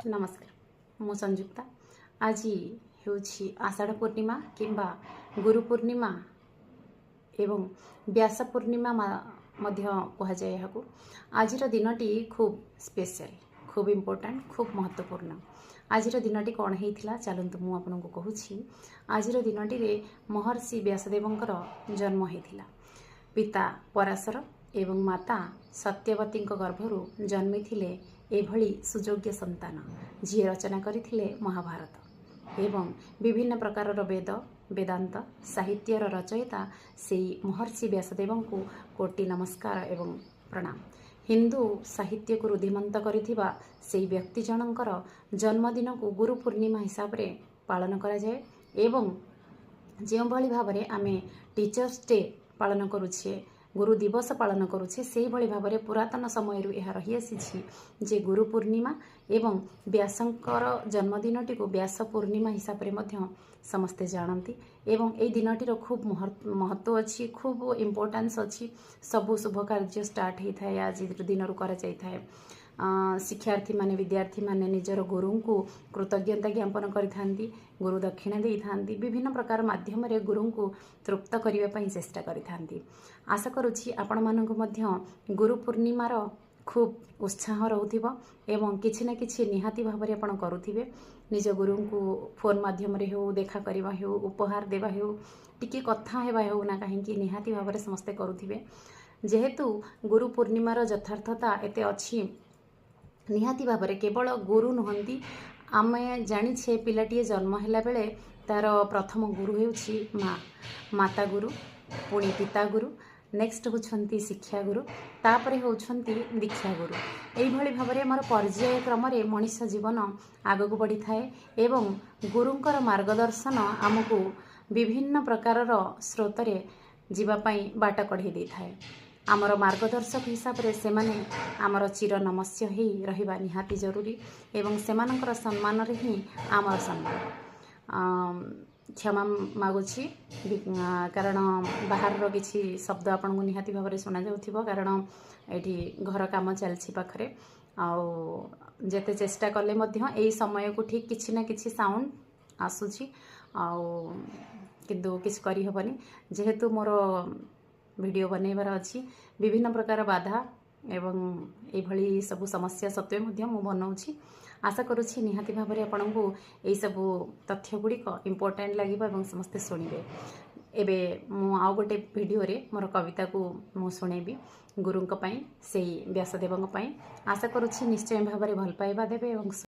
नमस्कार मु संयुक्ता आज हेउछि आषाढ़ पूर्णिमा किंबा गुरु पूर्णिमा एवं व्यास पूर्णिमा मध्य कह जाए यहाँ आज दिनटी खूब स्पेशल खूब इम्पोर्टेंट खूब महत्वपूर्ण आज दिनटी कौन होता चलतु मु आपन को कहूँ आज दिनटी महर्षि व्यासदेवंकर जन्म होता पिता पराशर एवं माता सत्यवती गर्भरू जन्मी थिले एभली सुयोग्य संतान जी रचना करथिले महाभारत एवं विभिन्न प्रकार वेद वेदांत साहित्यर रचयिता से महर्षि व्यासदेव को कोटि नमस्कार एवं प्रणाम। हिंदू साहित्य को रुद्धिमंत करिथिबा से व्यक्ति जनकर जन्मदिन को गुरु पूर्णिमा हिसाब रे पालन करा जाए एवं जो भली भाव में आमे टीचर्स डे पालन करुछे गुरु दिवस पालन करुछे से भली भाव में पुरातन समय यह रही आसी जे गुरु पूर्णिमा एवं व्यासंकर जन्मदिनटी को व्यास पूर्णिमा हिसाब रे मध्य समस्ते जानती एवं ए दिनटीर खूब महत्व अच्छी खूब इम्पोर्टान्स अच्छी सबु शुभ कार्य स्टार्ट होता है आज दिन कर शिक्षार्थी माने विद्यार्थी माने निजर गुरु को कृतज्ञता ज्ञापन करिथांती गुरु दक्षिणा देइथांती विभिन्न प्रकार माध्यम रे गुरु को तृप्त करने चेष्टा करिथांती। आशा करुछि आपण मानक मध्य गुरु पूर्णिमार खूब उत्साह रोथिबो एवं किछि ना किछि निहाती भाव में आपण करुथिबे निज गुरु को फोन माध्यम रे हो देखा करबा हो उपहार देवा हो टिके कथा हेबा हो ना कहीं निहाती भाव में समस्ते करुथिबे जेहेतु गुरु पूर्णिमार यथार्थता एते अछि निहाती भाव में केवल गुरु नुहंती आमे जानिछे पिलाटीए जन्म हैला बेले तार प्रथम गुरु हेउछि माता गुरु पुणी पिता गुरु नेक्स्ट होछंती शिक्षा गुरु तापरे होछंती दीक्षा गुरु एई भली भाव में आमर पर्याय क्रम रे मनुष्य जीवन आगक बढ़ी थाए एवं गुरुंकर मार्गदर्शन आमको विभिन्न प्रकार स्रोत रे जीवा पई बाट कढे दै थाए आमर मार्गदर्शक हिसाब रे से माने आमर चिर नमस्य ही रहिबा निहाती जरूरी एवं सेमानकर सम्मान रे ही आमर सम्मान क्षमा मागुछि कारण बाहर किसी शब्द आपन को निहाती भाव में सुना जाउथिबो कारण एठी घर काम चलछि पाखरे आउ जेते चेष्टा कले मध्य एई समय को ठीक किछि ना किछि साउंड आसुछि आउ किंतु किछ करि हबनी जेहेतु मोर वीडियो बनैबार अच्छी विभिन्न प्रकार बाधा एवं एभली सब समस्या सत्वे मध्य मु बनाऊँगी आशा करुँची निहाती भाव में आपन को यही सब तथ्य गुड़िक इम्पोर्टाट लगे और समस्ते शुणवे एबे मु आउ गोटे वीडियो रे मोर कविता को मु शुणेबी गुरुंक पई से व्यासदेवंक पई आशा करुँची निश्चय भाव में भल पाइबा देबे।